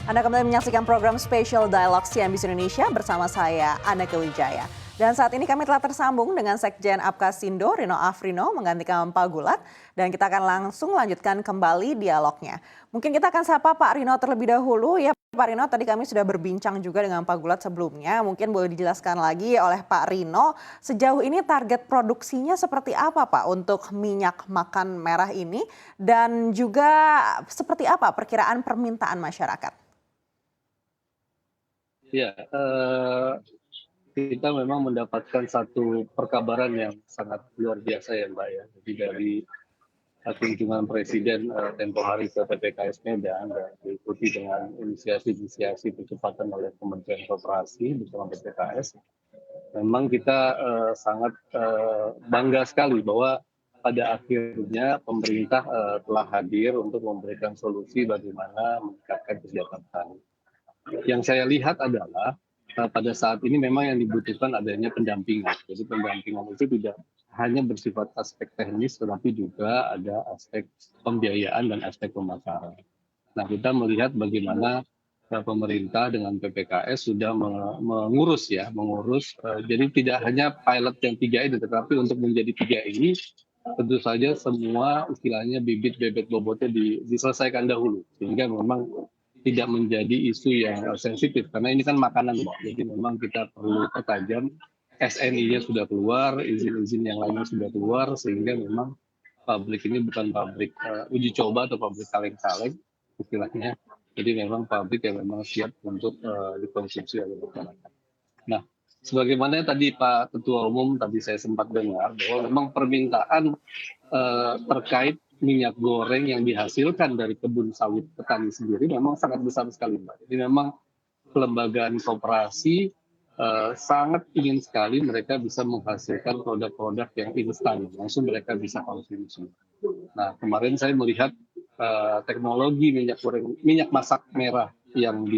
Anda kembali menyaksikan program Spesial Dialog CNBC Indonesia bersama saya, Anneke Wijaya. Dan saat ini kami telah tersambung dengan Sekjen Apkasindo, Rino Afrino, menggantikan Pak Gulat. Dan kita akan langsung lanjutkan kembali dialognya. Mungkin kita akan sapa Pak Rino terlebih dahulu ya. Pak Rino, tadi kami sudah berbincang juga dengan Pak Gulat sebelumnya. Mungkin boleh dijelaskan lagi oleh Pak Rino, sejauh ini target produksinya seperti apa Pak untuk minyak makan merah ini? Dan juga seperti apa perkiraan permintaan masyarakat? Ya, kita memang mendapatkan satu perkabaran yang sangat luar biasa ya Mbak ya. Jadi dari kunjungan Presiden tempo hari ke PPKS Medan dan diikuti dengan inisiasi-inisiasi percepatan oleh Kementerian Koperasi bersama PPKS. Memang kita sangat bangga sekali bahwa pada akhirnya pemerintah telah hadir untuk memberikan solusi bagaimana meningkatkan kesejahteraan petani. Yang saya lihat adalah pada saat ini memang yang dibutuhkan adanya pendampingan. Jadi pendampingan itu tidak hanya bersifat aspek teknis, tetapi juga ada aspek pembiayaan dan aspek pemasaran. Nah, kita melihat bagaimana pemerintah dengan PPKS sudah mengurus jadi tidak hanya pilot yang 3 ini, tetapi untuk menjadi 3 ini tentu saja semua istilahnya bibit-bebet bobotnya diselesaikan dahulu, sehingga memang tidak menjadi isu yang sensitif, karena ini kan makanan, Mbak. Jadi memang kita perlu pertajam, SNI-nya sudah keluar, izin-izin yang lainnya sudah keluar, sehingga memang pabrik ini bukan pabrik uji coba atau pabrik kaleng-kaleng istilahnya. Jadi memang pabrik yang memang siap untuk dikonsumsi oleh masyarakat. Nah, sebagaimana tadi Pak Ketua Umum tadi saya sempat dengar bahwa memang permintaan terkait minyak goreng yang dihasilkan dari kebun sawit petani sendiri memang sangat besar sekali, Mbak. Jadi memang kelembagaan koperasi sangat ingin sekali mereka bisa menghasilkan produk-produk yang instan, langsung mereka bisa konsumsi. Nah, kemarin saya melihat teknologi minyak masak merah yang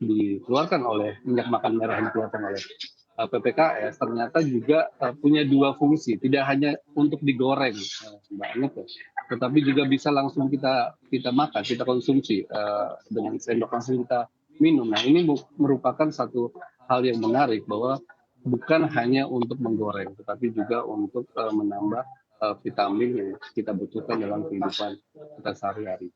dikeluarkan oleh minyak makan merah yang dikeluarkan oleh PPKS ternyata juga punya 2 fungsi, tidak hanya untuk digoreng, Mbak Anneke, tetapi juga bisa langsung kita makan, kita konsumsi dengan sendok langsung kita minum. Nah, ini merupakan satu hal yang menarik bahwa bukan hanya untuk menggoreng, tetapi juga untuk menambah vitamin yang kita butuhkan dalam kehidupan kita sehari-hari.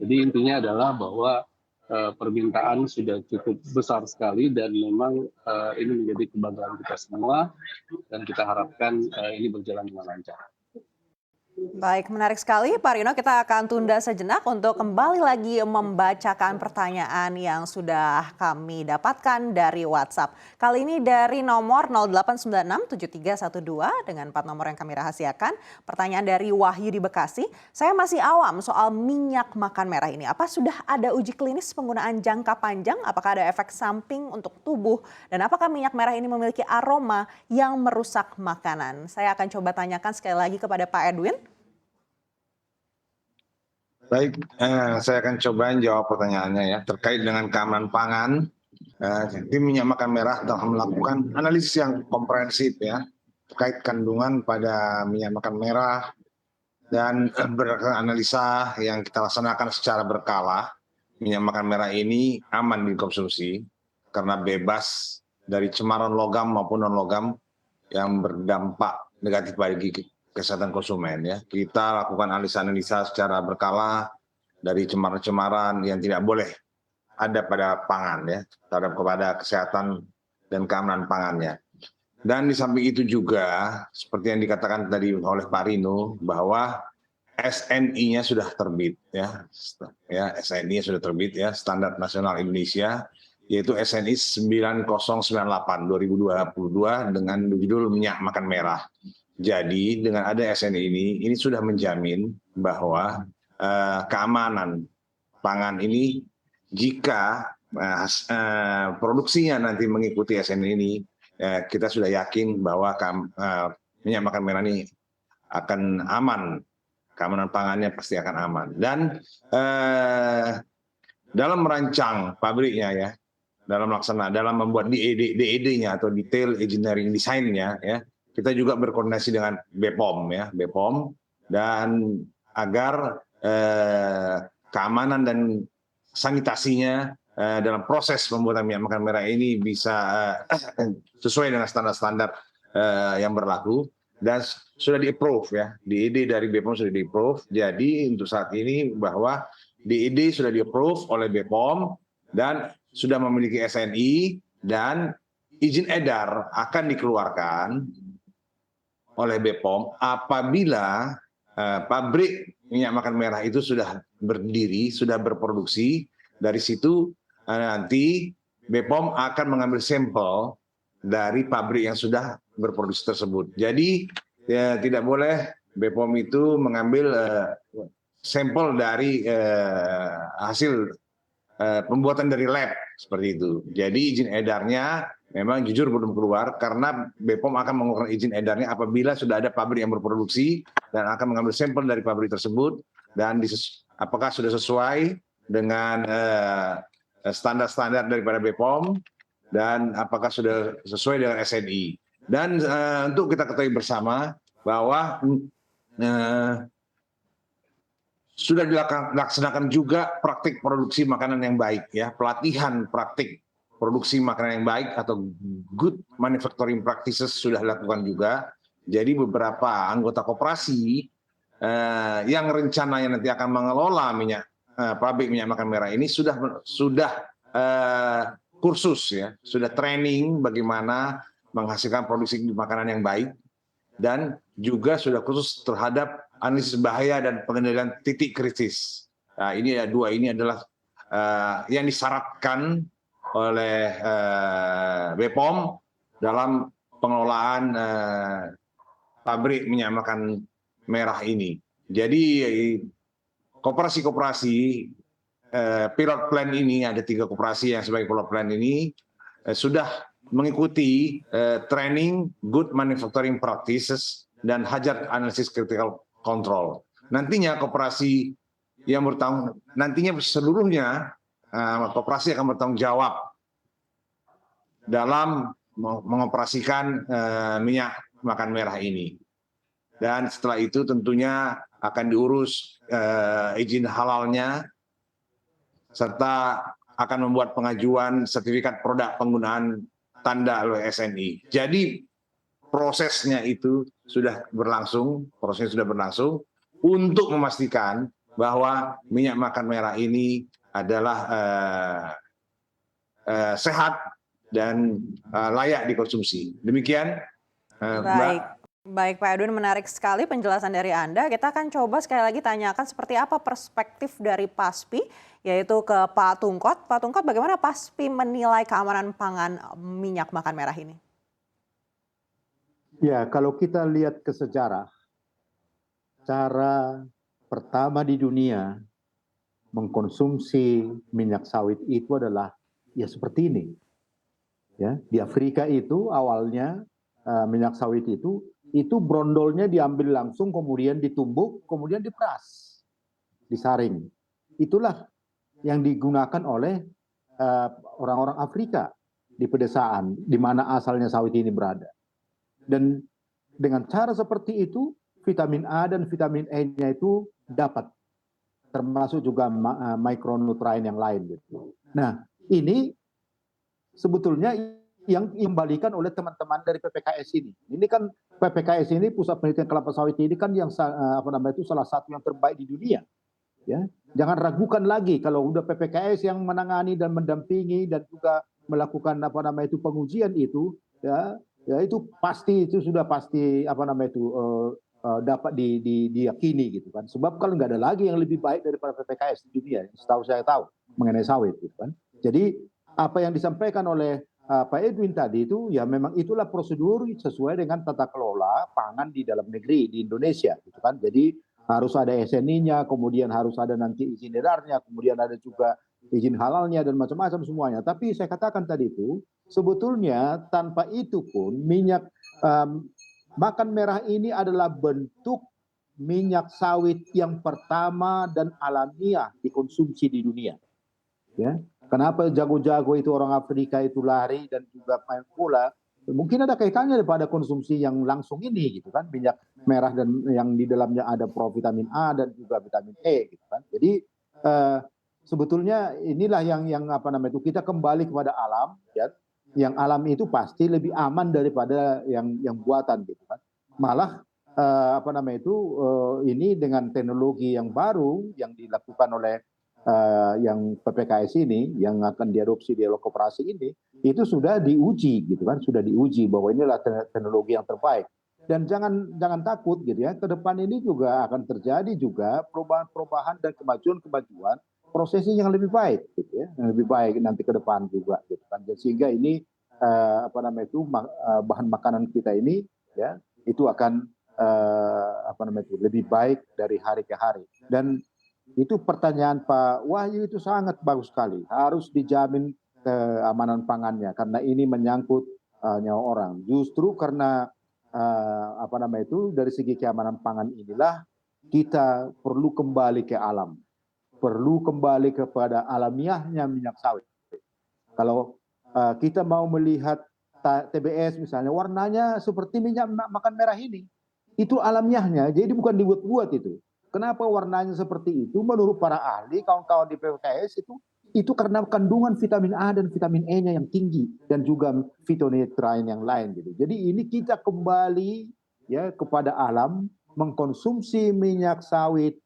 Jadi intinya adalah bahwa permintaan sudah cukup besar sekali dan memang ini menjadi kebanggaan kita semua dan kita harapkan ini berjalan dengan lancar. Baik, menarik sekali Pak Rino. Kita akan tunda sejenak untuk kembali lagi membacakan pertanyaan yang sudah kami dapatkan dari WhatsApp. Kali ini dari nomor 08967312 dengan 4 nomor yang kami rahasiakan. Pertanyaan dari Wahyu di Bekasi. Saya masih awam soal minyak makan merah ini. Apa sudah ada uji klinis penggunaan jangka panjang? Apakah ada efek samping untuk tubuh? Dan apakah minyak merah ini memiliki aroma yang merusak makanan? Saya akan coba tanyakan sekali lagi kepada Pak Edwin. Baik, saya akan coba jawab pertanyaannya ya. Terkait dengan keamanan pangan, tim minyak makan merah telah melakukan analisis yang komprehensif ya terkait kandungan pada minyak makan merah dan berdasarkan analisa yang kita laksanakan secara berkala, minyak makan merah ini aman dikonsumsi karena bebas dari cemaran logam maupun non logam yang berdampak negatif bagi kesehatan konsumen ya. Kita lakukan analisa secara berkala dari cemaran-cemaran yang tidak boleh ada pada pangan ya, terhadap kepada kesehatan dan keamanan pangannya. Dan di samping itu juga seperti yang dikatakan tadi oleh Pak Rino bahwa SNI-nya sudah terbit ya. SNI-nya sudah terbit ya, Standar Nasional Indonesia, yaitu SNI 9098 2022 dengan judul minyak makan merah. Jadi dengan ada SNI ini sudah menjamin bahwa keamanan pangan ini jika produksinya nanti mengikuti SNI ini, kita sudah yakin bahwa minyak makan merah ini akan aman, keamanan pangannya pasti akan aman. Dan dalam merancang pabriknya ya, dalam membuat DED-nya atau detail engineering design-nya ya, kita juga berkoordinasi dengan BPOM dan agar keamanan dan sanitasinya dalam proses pembuatan minyak makan merah ini bisa sesuai dengan standar-standar yang berlaku dan sudah di-approve ya. DID dari BPOM sudah di-approve. Jadi untuk saat ini bahwa DID sudah di-approve oleh BPOM dan sudah memiliki SNI dan izin edar akan dikeluarkan oleh BPOM apabila pabrik minyak makan merah itu sudah berdiri, sudah berproduksi. Dari situ nanti BPOM akan mengambil sampel dari pabrik yang sudah berproduksi tersebut. Jadi tidak boleh BPOM itu mengambil sampel dari hasil pembuatan dari lab seperti itu. Jadi izin edarnya memang jujur belum keluar karena BPOM akan mengeluarkan izin edarnya apabila sudah ada pabrik yang berproduksi dan akan mengambil sampel dari pabrik tersebut dan apakah sudah sesuai dengan standar-standar daripada BPOM dan apakah sudah sesuai dengan SNI. Dan untuk kita ketahui bersama bahwa sudah dilaksanakan juga praktik produksi makanan yang baik ya, pelatihan praktik produksi makanan yang baik atau good manufacturing practices sudah dilakukan juga. Jadi beberapa anggota koperasi yang rencananya nanti akan mengelola pabrik minyak makan merah ini sudah kursus ya, sudah training bagaimana menghasilkan produksi makanan yang baik dan juga sudah khusus terhadap analisis bahaya dan pengendalian titik kritis. Nah, ini dua ini adalah yang disyaratkan oleh BPOM dalam pengelolaan pabrik minyak makan merah ini. Jadi koperasi-koperasi pilot plan ini, ada 3 koperasi yang sebagai pilot plan ini sudah mengikuti training good manufacturing practices dan hazard analysis critical control. Nantinya koperasi yang seluruhnya koperasi akan bertanggung jawab dalam mengoperasikan minyak makan merah ini. Dan setelah itu tentunya akan diurus izin halalnya serta akan membuat pengajuan sertifikat produk penggunaan tanda oleh SNI. Jadi prosesnya sudah berlangsung untuk memastikan bahwa minyak makan merah ini adalah sehat dan layak dikonsumsi. Demikian, Mbak. Baik Pak Edwin, menarik sekali penjelasan dari Anda. Kita akan coba sekali lagi tanyakan seperti apa perspektif dari PASPI, yaitu ke Pak Tungkot. Pak Tungkot, bagaimana PASPI menilai keamanan pangan minyak makan merah ini? Ya, kalau kita lihat ke sejarah, cara pertama di dunia mengkonsumsi minyak sawit itu adalah ya seperti ini. Ya, di Afrika itu awalnya minyak sawit itu brondolnya diambil langsung, kemudian ditumbuk, kemudian diperas, disaring. Itulah yang digunakan oleh orang-orang Afrika di pedesaan, di mana asalnya sawit ini berada. Dan dengan cara seperti itu, vitamin A dan vitamin E-nya itu dapat, termasuk juga mikronutrien yang lain. Gitu. Nah, ini sebetulnya yang dikembalikan oleh teman-teman dari PPKS ini. Ini kan PPKS ini, Pusat Penelitian Kelapa Sawit ini kan yang salah satu yang terbaik di dunia. Ya, jangan ragukan lagi kalau udah PPKS yang menangani dan mendampingi dan juga melakukan pengujian itu, ya itu sudah pasti dapat diyakini gitu kan. Sebab kalau nggak ada lagi yang lebih baik daripada PPKS di dunia, setahu saya tahu mengenai sawit gitu kan. Jadi apa yang disampaikan oleh Pak Edwin tadi itu ya memang itulah prosedur sesuai dengan tata kelola pangan di dalam negeri di Indonesia gitu kan. Jadi harus ada SNI-nya, kemudian harus ada nanti izin edarnya, kemudian ada juga izin halalnya dan macam-macam semuanya. Tapi saya katakan tadi itu sebetulnya tanpa itu pun minyak makan merah ini adalah bentuk minyak sawit yang pertama dan alamiah dikonsumsi di dunia. Ya. Kenapa jago-jago itu orang Afrika itu lari dan juga main bola? Mungkin ada kaitannya pada konsumsi yang langsung ini gitu kan, minyak merah dan yang di dalamnya ada provitamin A dan juga vitamin E gitu kan. Jadi sebetulnya inilah yang apa namanya itu, kita kembali kepada alam, ya. Yang alam itu pasti lebih aman daripada yang buatan gitu kan. Malah apa namanya itu, ini dengan teknologi yang baru yang dilakukan oleh yang PPKS ini, yang akan diadopsi dialog koperasi ini, itu sudah diuji gitu kan, sudah diuji bahwa inilah teknologi yang terbaik. Dan jangan takut gitu ya, ke depan ini juga akan terjadi juga perubahan-perubahan dan kemajuan-kemajuan prosesnya yang lebih baik gitu ya, yang lebih baik nanti ke depan juga gitu kan. Dan sehingga ini apa namanya itu, bahan makanan kita ini ya itu akan apa namanya itu, lebih baik dari hari ke hari. Dan itu pertanyaan Pak Wahyu itu sangat bagus sekali. Harus dijamin keamanan pangannya karena ini menyangkut nyawa orang. Justru karena apa namanya itu, dari segi keamanan pangan inilah kita perlu kembali ke alam, perlu kembali kepada alamiahnya minyak sawit. Kalau kita mau melihat TBS misalnya, warnanya seperti minyak makan merah ini, itu alamiahnya, jadi bukan dibuat-buat itu. Kenapa warnanya seperti itu? Menurut para ahli, kawan-kawan di PPKS itu karena kandungan vitamin A dan vitamin E-nya yang tinggi dan juga fitonutrien yang lain gitu. Jadi ini kita kembali ya kepada alam, mengkonsumsi minyak sawit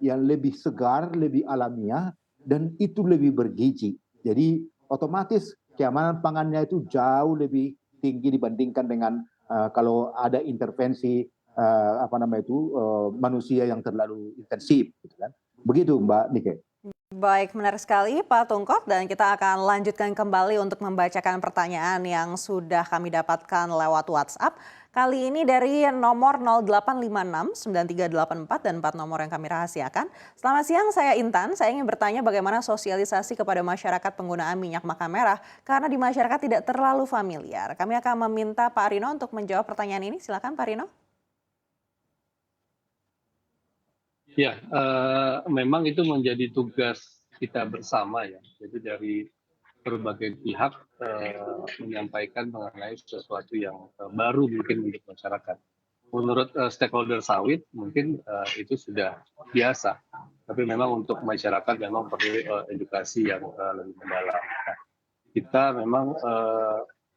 yang lebih segar, lebih alamiah, dan itu lebih bergizi. Jadi otomatis keamanan pangannya itu jauh lebih tinggi dibandingkan dengan kalau ada intervensi apa namanya itu manusia yang terlalu intensif, gitu kan? Begitu Mbak Nike. Baik, menarik sekali Pak Tungkot, dan kita akan lanjutkan kembali untuk membacakan pertanyaan yang sudah kami dapatkan lewat WhatsApp. Kali ini dari nomor 0856 9384 dan 4 nomor yang kami rahasiakan. Selamat siang, saya Intan. Saya ingin bertanya bagaimana sosialisasi kepada masyarakat penggunaan minyak makan merah karena di masyarakat tidak terlalu familiar. Kami akan meminta Pak Rino untuk menjawab pertanyaan ini. Silakan Pak Rino. Ya, memang itu menjadi tugas kita bersama ya. Jadi dari berbagai pihak menyampaikan mengenai sesuatu yang baru mungkin untuk masyarakat. Menurut stakeholder sawit mungkin itu sudah biasa, tapi memang untuk masyarakat memang perlu edukasi yang lebih mendalam. Nah, kita memang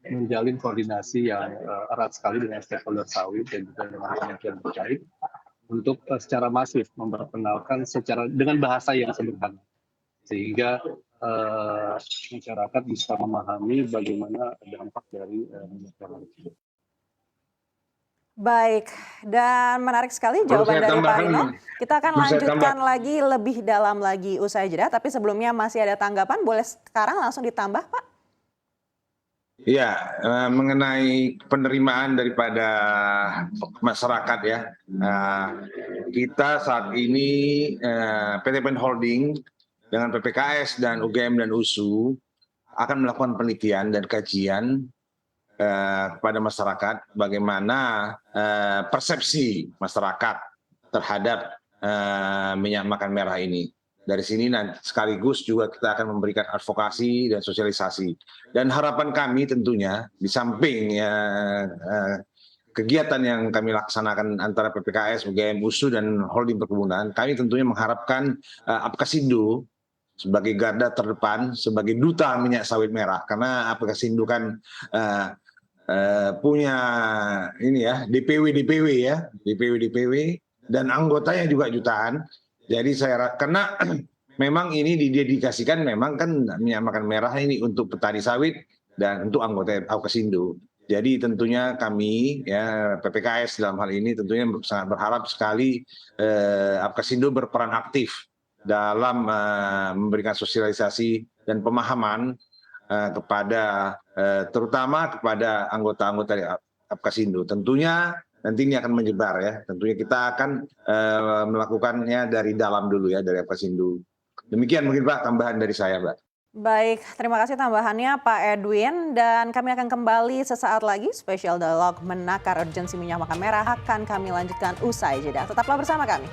menjalin koordinasi yang erat sekali dengan stakeholder sawit dan juga dengan kementerian terkait untuk secara masif memperkenalkan dengan bahasa yang sederhana, sehingga masyarakat bisa memahami bagaimana dampak dari minyak goreng tersebut. Baik, dan menarik sekali jawaban dari Pak Rino. Kita akan lanjutkan lagi lebih dalam lagi usai jeda, tapi sebelumnya masih ada tanggapan, boleh sekarang langsung ditambah Pak? Ya, mengenai penerimaan daripada masyarakat ya, kita saat ini PT PEN Holding dengan PPKS dan UGM dan USU akan melakukan penelitian dan kajian kepada masyarakat bagaimana persepsi masyarakat terhadap minyak makan merah ini. Dari sini nanti sekaligus juga kita akan memberikan advokasi dan sosialisasi. Dan harapan kami tentunya di samping kegiatan yang kami laksanakan antara PPKS, UGM, USU, dan Holding Perkebunan, kami tentunya mengharapkan Apkasindo sebagai garda terdepan, sebagai duta minyak sawit merah. Karena Apkasindo kan punya ini ya, DPW ya, DPW dan anggotanya juga jutaan. Jadi saya karena memang ini didedikasikan memang kan minyak makan merah ini untuk petani sawit dan untuk anggota Apkasindo. Jadi tentunya kami ya PPKS dalam hal ini tentunya sangat berharap sekali Apkasindo berperan aktif dalam memberikan sosialisasi dan pemahaman kepada terutama kepada anggota-anggota Apkasindo. Tentunya nanti ini akan menyebar ya. Tentunya kita akan melakukannya dari dalam dulu ya, dari Apkasindo. Demikian mungkin Pak tambahan dari saya, Pak. Baik, terima kasih tambahannya Pak Edwin, dan kami akan kembali sesaat lagi. Spesial Dialog menakar urgensi minyak makan merah akan kami lanjutkan usai jeda. Tetaplah bersama kami.